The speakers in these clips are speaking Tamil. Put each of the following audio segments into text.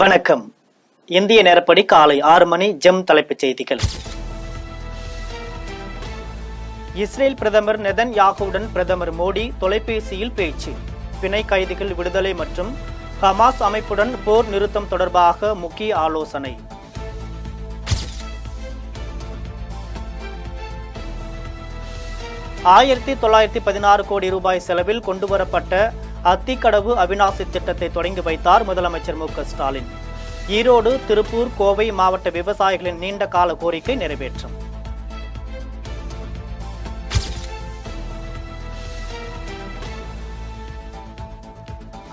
வணக்கம். இந்திய நேரப்படி காலை 6 மணி. ஜெம் தலைப்புச் செய்திகள். இஸ்ரேல் பிரதமர் நெதன்யாகுவுடன் பிரதமர் மோடி தொலைபேசியில் பேச்சு. பிணை கைதிகள் விடுதலை மற்றும் ஹமாஸ் அமைப்புடன் போர் நிறுத்தம் தொடர்பாக முக்கிய ஆலோசனை. $1916 கோடி செலவில் கொண்டுவரப்பட்ட அத்திக்கடவு அவிநாசி திட்டத்தை தொடங்கி வைத்தார் முதலமைச்சர் மு.க. ஸ்டாலின். ஈரோடு, திருப்பூர், கோவை மாவட்ட விவசாயிகளின் நீண்ட கால கோரிக்கை நிறைவேற்றம்.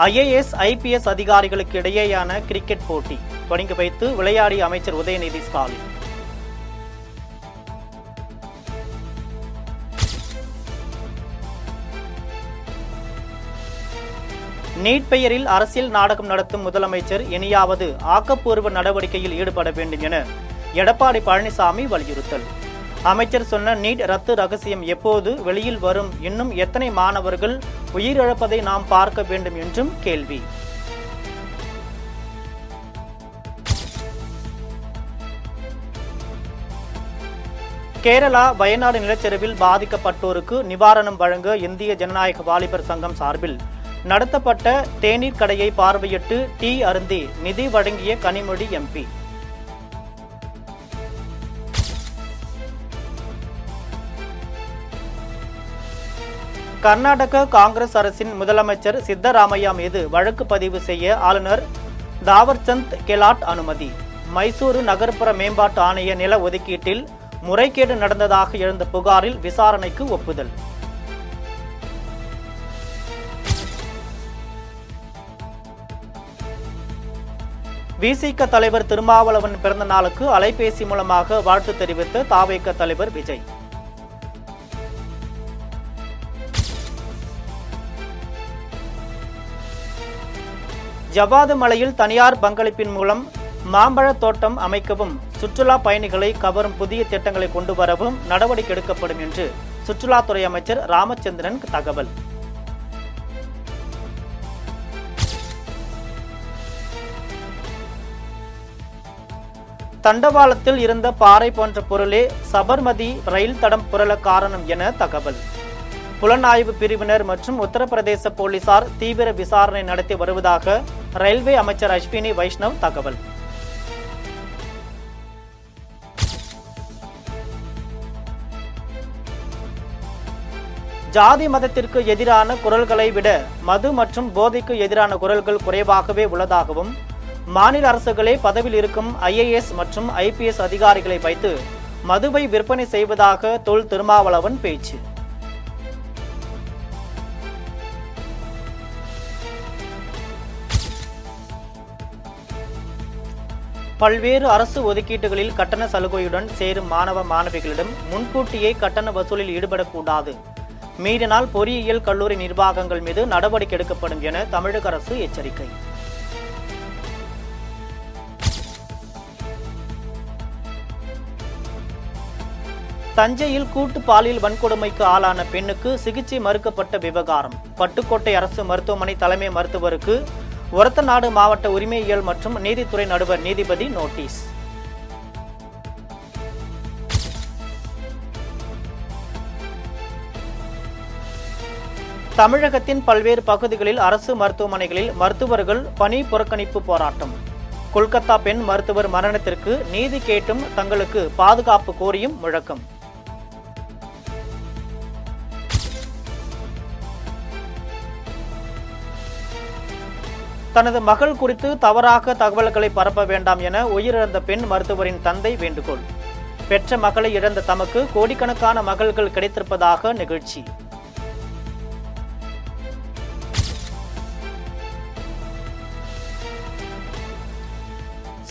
IAS, IPS அதிகாரிகளுக்கு இடையேயான கிரிக்கெட் போட்டி தொடங்கி வைத்து விளையாடிய அமைச்சர் உதயநிதி ஸ்டாலின். நீட் பெயரில் அரசியல் நாடகம் நடத்தும் முதலமைச்சர் இனியாவது ஆக்கப்பூர்வ நடவடிக்கையில் ஈடுபட வேண்டும் என எடப்பாடி பழனிசாமி வலியுறுத்தல். அமைச்சர் சொன்ன நீட் ரத்து ரகசியம் எப்போது வெளியில் வரும்? இன்னும் எத்தனை மாணவர்கள் உயிரிழப்பதை நாம் பார்க்க வேண்டும் என்றும் கேள்வி. கேரளா, வயநாடு நிலச்சரிவில் பாதிக்கப்பட்டோருக்கு நிவாரணம் வழங்க இந்திய ஜனநாயக வாலிபர் சங்கம் சார்பில் நடத்தப்பட்ட தேநீர் கடையை பார்வையிட்டு டீ அருந்தி நிதி வழங்கிய கனிமொழி MP. கர்நாடக காங்கிரஸ் அரசின் முதலமைச்சர் சித்தராமையா மீது வழக்கு பதிவு செய்ய ஆளுநர் தாவர்சந்த் கெலாட் அனுமதி. மைசூரு நகர்ப்புற மேம்பாட்டு ஆணைய நில ஒதுக்கீட்டில் முறைகேடு நடந்ததாக எழுந்த புகாரில் விசாரணைக்கு ஒப்புதல். விசிக தலைவர் திருமாவளவன் பிறந்த நாளுக்கு அலைபேசி மூலமாக வாழ்த்து தெரிவித்த தாவேக தலைவர் விஜய். ஜவ்வாது மலையில் தனியார் பங்களிப்பின் மூலம் மாம்பழ தோட்டம் அமைக்கவும் சுற்றுலா பயணிகளை கவரும் புதிய திட்டங்களை கொண்டு வரவும் நடவடிக்கை எடுக்கப்படும் என்று சுற்றுலாத்துறை அமைச்சர் ராமச்சந்திரன் தகவல். தண்டவாளத்தில் இருந்த பாறை போன்ற பொருளே சபர்மதி ரயில் தடம் புரள காரணம் என தகவல். புலனாய்வு பிரிவினர் மற்றும் உத்தரப்பிரதேச போலீசார் தீவிர விசாரணை நடத்தி வருவதாக ரயில்வே அமைச்சர் அஸ்வினி வைஷ்ணவ் தகவல். ஜாதி மதத்திற்கு எதிரான குரல்களை விட மது மற்றும் போதைக்கு எதிரான குரல்கள் குறைவாகவே உள்ளதாகவும் மாநில அரசுகளே பதவியில் இருக்கும் IAS மற்றும் IPS அதிகாரிகளை வைத்து மதுவை விற்பனை செய்வதாக தொல் திருமாவளவன் பேச்சு. பல்வேறு அரசு ஒதுக்கீட்டுகளில் கட்டண சலுகையுடன் சேரும் மாணவ மாணவிகளிடம் முன்கூட்டியே கட்டண வசூலில் ஈடுபடக்கூடாது. மீறினால் பொறியியல் கல்லூரி நிர்வாகங்கள் மீது நடவடிக்கை எடுக்கப்படும் என தமிழக அரசு எச்சரிக்கை. தஞ்சையில் கூட்டு பாலியல் வன்கொடுமைக்கு ஆளான பெண்ணுக்கு சிகிச்சை மறுக்கப்பட்ட விவகாரம். பட்டுக்கோட்டை அரசு மருத்துவமனை தலைமை மருத்துவருக்கு ஒரத்தநாடு மாவட்ட உரிமையியல் மற்றும் நீதித்துறை நடுவர் நீதிபதி நோட்டீஸ். தமிழகத்தின் பல்வேறு பகுதிகளில் அரசு மருத்துவமனைகளில் மருத்துவர்கள் பணி புறக்கணிப்பு போராட்டம். கொல்கத்தா பெண் மருத்துவர் மரணத்திற்கு நீதி கேட்டும் தங்களுக்கு பாதுகாப்பு கோரியும் முழக்கம். தனது மகள் குறித்து தவறாக தகவல்களை பரப்ப வேண்டாம் என உயிரிழந்த பெண் மருத்துவரின் தந்தை வேண்டுகோள். பெற்ற மகளை இழந்த தமக்கு கோடிக்கணக்கான மகள்கள் கிடைத்திருப்பதாக நெகிழ்ச்சி.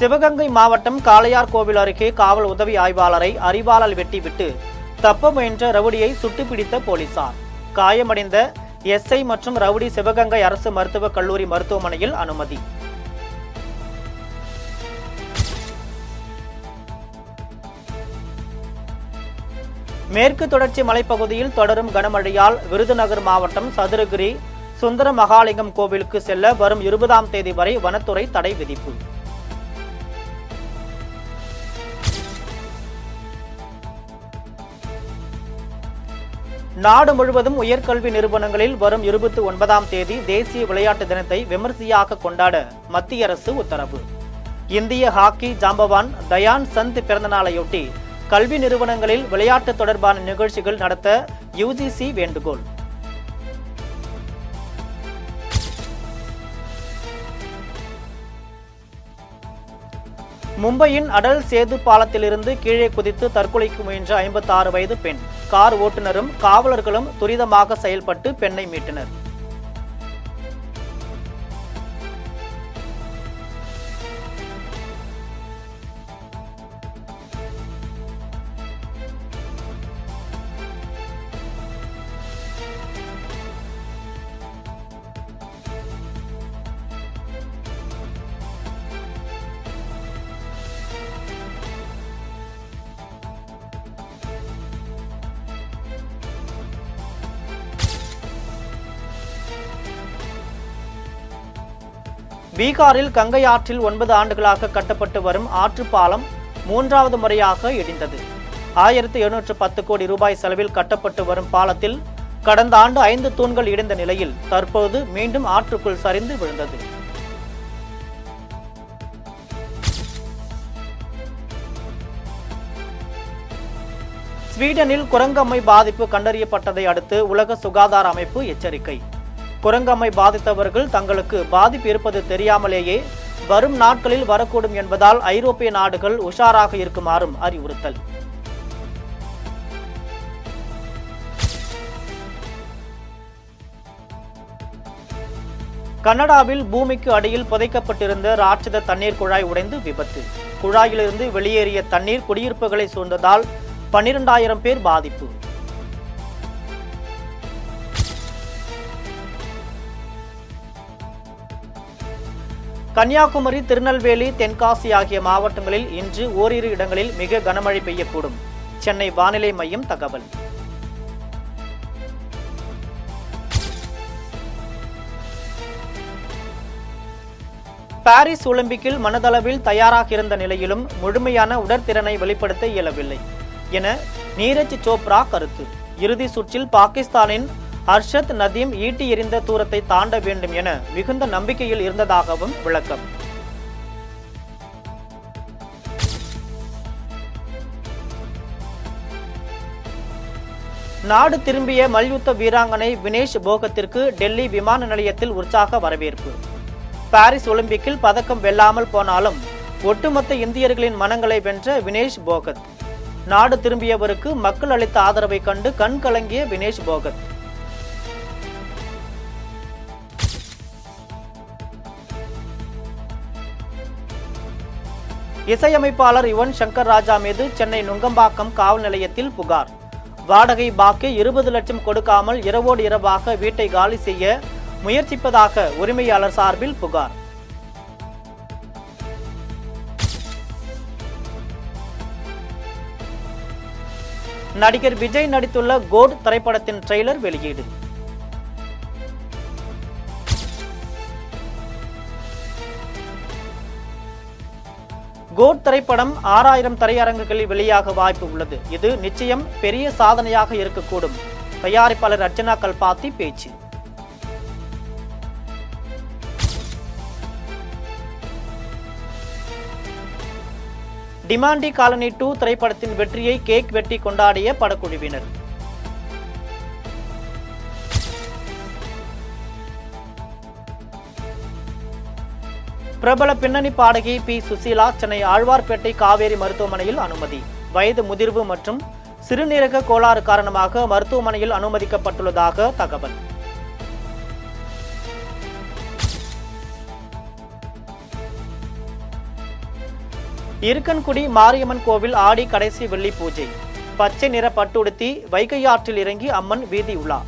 சிவகங்கை மாவட்டம் காளையார் கோவில் அருகே காவல் உதவி ஆய்வாளரை அரிவாளால் வெட்டிவிட்டு தப்ப முயன்ற ரவுடியை சுட்டுப்பிடித்த போலீசார். காயமடைந்த SI மற்றும் ரவுடி சிவகங்கை அரசு மருத்துவக் கல்லூரி மருத்துவமனையில் அனுமதி. மேற்கு தொடர்ச்சி மலைப்பகுதியில் தொடரும் கனமழையால் விருதுநகர் மாவட்டம் சதுரகிரி சுந்தர மகாலிங்கம் கோவிலுக்கு செல்ல வரும் 20ஆம் தேதி வரை வனத்துறை தடை விதிப்பு. நாடு முழுவதும் உயர்கல்வி நிறுவனங்களில் வரும் 29ஆம் தேதி தேசிய விளையாட்டு தினத்தை விமர்சையாக கொண்டாட மத்திய அரசு உத்தரவு. இந்திய ஹாக்கி ஜாம்பவான் தயான் சந்த் பிறந்தநாளையொட்டி கல்வி நிறுவனங்களில் விளையாட்டு தொடர்பான நிகழ்ச்சிகள் நடத்த யுஜிசி வேண்டுகோள். மும்பையின் அடல் சேது பாலத்திலிருந்து கீழே குதித்து தற்கொலைக்கு முயன்ற 56 வயது பெண். கார் ஓட்டுநரும் காவலர்களும் துரிதமாக செயல்பட்டு பெண்ணை மீட்டனர். பீகாரில் கங்கை ஆற்றில் 9 ஆண்டுகளாக கட்டப்பட்டு வரும் ஆற்றுப்பாலம் 3வது முறையாக இடிந்தது. 1710 கோடி ரூபாய் செலவில் கட்டப்பட்டு வரும் பாலத்தில் கடந்த ஆண்டு 5 தூண்கள் இடிந்த நிலையில் தற்போது மீண்டும் ஆற்றுக்குள் சரிந்து விழுந்தது. ஸ்வீடனில் குரங்கம்மை பாதிப்பு கண்டறியப்பட்டதை அடுத்து உலக சுகாதார அமைப்பு எச்சரிக்கை. குரங்கம்மை பாதித்தவர்கள் தங்களுக்கு பாதிப்பு இருப்பது தெரியாமலேயே வரும் நாட்களில் வரக்கூடும் என்பதால் ஐரோப்பிய நாடுகள் உஷாராக இருக்குமாறும் அறிவுறுத்தல். கனடாவில் பூமிக்கு அடியில் புதைக்கப்பட்டிருந்த ராட்சத தண்ணீர் குழாய் உடைந்து விபத்து. குழாயிலிருந்து வெளியேறிய தண்ணீர் குடியிருப்புகளை சூழ்ந்ததால் 12,000 பேர் பாதிப்பு. கன்னியாகுமரி, திருநெல்வேலி, தென்காசி ஆகிய மாவட்டங்களில் இன்று ஓரிரு இடங்களில் மிக கனமழை பெய்யக்கூடும். சென்னை வானிலை மையம் தகவல். பாரிஸ் ஒலிம்பிக்கில் மனதளவில் தயாராக இருந்த நிலையிலும் முழுமையான உடற்திறனை வெளிப்படுத்த இயலவில்லை என நீரஜ் சோப்ரா கருத்து. இறுதி சுற்றில் பாகிஸ்தானின் அர்ஷத் நதீம் ஈட்டி எறிந்த தூரத்தை தாண்ட வேண்டும் என மிகுந்த நம்பிக்கையில் இருந்ததாகவும் விளக்கம். நாடு திரும்பிய மல்யுத்த வீராங்கனை வினேஷ் போகத்திற்கு டெல்லி விமான நிலையத்தில் உற்சாக வரவேற்பு. பாரிஸ் ஒலிம்பிக்கில் பதக்கம் வெல்லாமல் போனாலும் ஒட்டுமொத்த இந்தியர்களின் மனங்களை வென்ற வினேஷ் போகத். நாடு திரும்பியவருக்கு மக்கள் அளித்த ஆதரவை கண்டு கண் கலங்கிய வினேஷ் போகத். இசையமைப்பாளர் யுவன் சங்கர் ராஜா மீது சென்னை நுங்கம்பாக்கம் காவல் நிலையத்தில் புகார். வாடகை பாக்கி 20 லட்சம் கொடுக்காமல் இரவோடு இரவாக வீட்டை காலி செய்ய முயற்சிப்பதாக உரிமையாளர் சார்பில் புகார். நடிகர் விஜய் நடித்துள்ள கோட் திரைப்படத்தின் ட்ரெய்லர் வெளியீடு. கோட் திரைப்படம் 6000 திரையரங்குகளில் வெளியாக வாய்ப்பு உள்ளது. இது நிச்சயம் பெரிய சாதனையாக இருக்கக்கூடும். தயாரிப்பாளர் அர்ச்சனா கல்பாத்தி பேச்சு. டிமாண்டி காலனி 2 திரைப்படத்தின் வெற்றியை கேக் வெட்டி கொண்டாடிய படக்குழுவினர். பிரபல பின்னணி பாடகி பி சுசீலா சென்னை ஆழ்வார்பேட்டை காவேரி மருத்துவமனையில் அனுமதி. வயது முதிர்வு மற்றும் சிறுநீரக கோளாறு காரணமாக மருத்துவமனையில் அனுமதிக்கப்பட்டுள்ளதாக தகவல். இருக்கன்குடி மாரியம்மன் கோவில் ஆடி கடைசி வெள்ளி பூஜை. பச்சை நிற பட்டுடுத்தி வைகை ஆற்றில் இறங்கி அம்மன் வீதி உலா.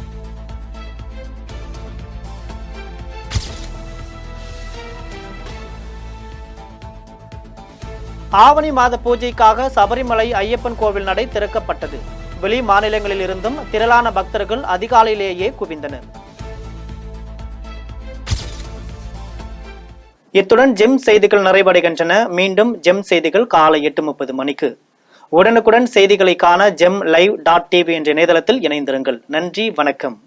ஆவணி மாத பூஜைக்காக சபரிமலை ஐயப்பன் கோவில் நடை திறக்கப்பட்டது. வெளி மாநிலங்களில் இருந்தும் திரளான பக்தர்கள் அதிகாலையிலேயே குவிந்தனர். இத்துடன் ஜெம் செய்திகள் நிறைவடைகின்றன. மீண்டும் ஜெம் செய்திகள் காலை 8:30 மணிக்கு. உடனுக்குடன் செய்திகளை காண GemLive.tv என்ற இணையதளத்தில் இணைந்திருங்கள். நன்றி, வணக்கம்.